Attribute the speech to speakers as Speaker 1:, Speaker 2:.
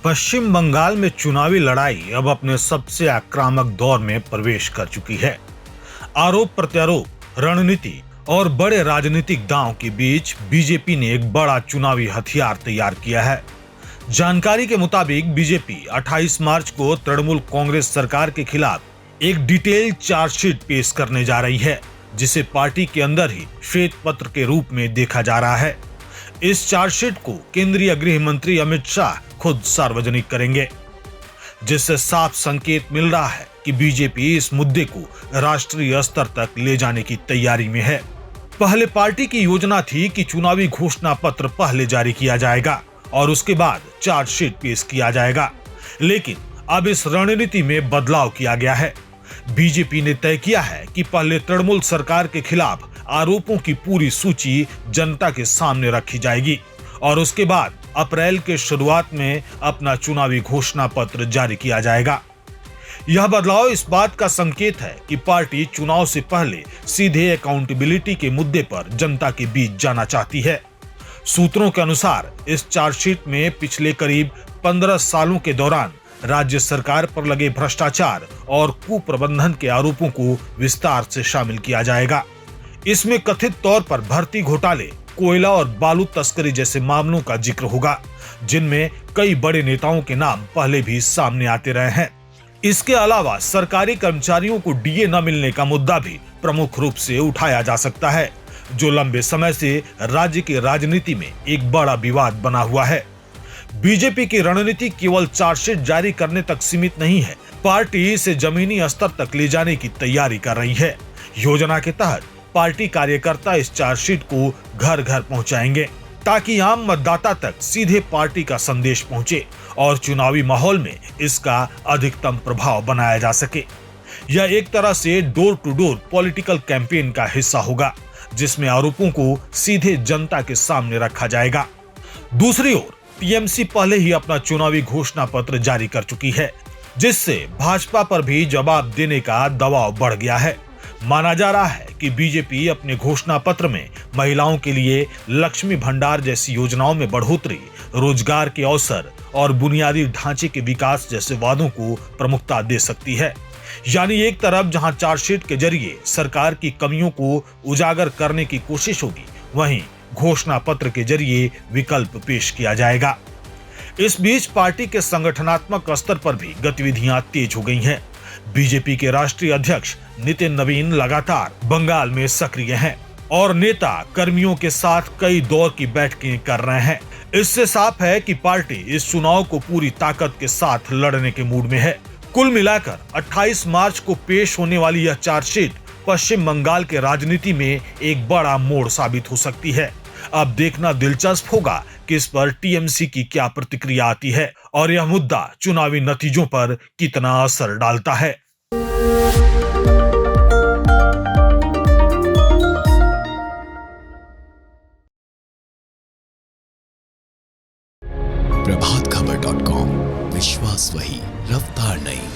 Speaker 1: पश्चिम बंगाल में चुनावी लड़ाई अब अपने सबसे आक्रामक दौर में प्रवेश कर चुकी है। आरोप प्रत्यारोप, रणनीति और बड़े राजनीतिक दांव के बीच बीजेपी ने एक बड़ा चुनावी हथियार तैयार किया है। जानकारी के मुताबिक बीजेपी 28 मार्च को तृणमूल कांग्रेस सरकार के खिलाफ एक डिटेल चार्जशीट पेश करने जा रही है, जिसे पार्टी के अंदर ही श्वेत पत्र के रूप में देखा जा रहा है। इस चार्जशीट को केंद्रीय गृह मंत्री अमित शाह खुद सार्वजनिक करेंगे, जिससे साफ संकेत मिल रहा है कि बीजेपी इस मुद्दे को राष्ट्रीय स्तर तक ले जाने की तैयारी में है। पहले पार्टी की योजना थी कि चुनावी घोषणा पत्र पहले जारी किया जाएगा और उसके बाद चार्जशीट पेश किया जाएगा, लेकिन अब इस रणनीति में बदलाव किया गया है। बीजेपी ने तय किया है कि पहले तृणमूल सरकार के खिलाफ आरोपों की पूरी सूची जनता के सामने रखी जाएगी और उसके बाद अप्रैल के शुरुआत में अपना चुनावी घोषणा पत्र जारी किया जाएगा। यह बदलाव इस बात का संकेत है कि पार्टी चुनाव से पहले सीधे अकाउंटेबिलिटी के मुद्दे पर जनता के बीच जाना चाहती है। सूत्रों के अनुसार इस चार्जशीट में पिछले करीब 15 सालों के दौरान राज्य सरकार पर लगे भ्रष्टाचार और कुप्रबंधन के आरोपों को विस्तार से शामिल किया जाएगा। इसमें कथित तौर पर भर्ती घोटाले, कोयला और बालू तस्करी जैसे मामलों का जिक्र होगा, जिनमें कई बड़े नेताओं के नाम पहले भी सामने आते रहे हैं। इसके अलावा सरकारी कर्मचारियों को डीए न मिलने का मुद्दा भी प्रमुख रूप से उठाया जा सकता है, जो लंबे समय से राज्य की राजनीति में एक बड़ा विवाद बना हुआ है। बीजेपी की रणनीति केवल चार्जशीट जारी करने तक सीमित नहीं है, पार्टी इसे जमीनी स्तर तक ले जाने की तैयारी कर रही है। योजना के तहत पार्टी कार्यकर्ता इस चार्जशीट को घर घर पहुंचाएंगे, ताकि आम मतदाता तक सीधे पार्टी का संदेश पहुंचे और चुनावी माहौल में इसका अधिकतम प्रभाव बनाया जा सके। यह एक तरह से door to door political campaign का हिस्सा होगा, जिसमें आरोपों को सीधे जनता के सामने रखा जाएगा। दूसरी ओर टीएमसी पहले ही अपना चुनावी घोषणा पत्र जारी कर चुकी है, जिससे भाजपा पर भी जवाब देने का दबाव बढ़ गया है। माना जा रहा है कि बीजेपी अपने घोषणा पत्र में महिलाओं के लिए लक्ष्मी भंडार जैसी योजनाओं में बढ़ोतरी, रोजगार के अवसर और बुनियादी ढांचे के विकास जैसे वादों को प्रमुखता दे सकती है। यानी एक तरफ जहां चार्जशीट के जरिए सरकार की कमियों को उजागर करने की कोशिश होगी, वहीं घोषणा पत्र के जरिए विकल्प पेश किया जाएगा। इस बीच पार्टी के संगठनात्मक स्तर पर भी गतिविधियां तेज हो गई हैं। बीजेपी के राष्ट्रीय अध्यक्ष नितिन नवीन लगातार बंगाल में सक्रिय हैं और नेता कर्मियों के साथ कई दौर की बैठकें कर रहे हैं। इससे साफ है कि पार्टी इस चुनाव को पूरी ताकत के साथ लड़ने के मूड में है। कुल मिलाकर 28 मार्च को पेश होने वाली यह चार्जशीट पश्चिम बंगाल के राजनीति में एक बड़ा मोड़ साबित हो सकती है। अब देखना दिलचस्प होगा कि इस पर टीएमसी की क्या प्रतिक्रिया आती है और यह मुद्दा चुनावी नतीजों पर कितना असर डालता है।
Speaker 2: प्रभातखबर.com, विश्वास वही, रफ्तार नहीं।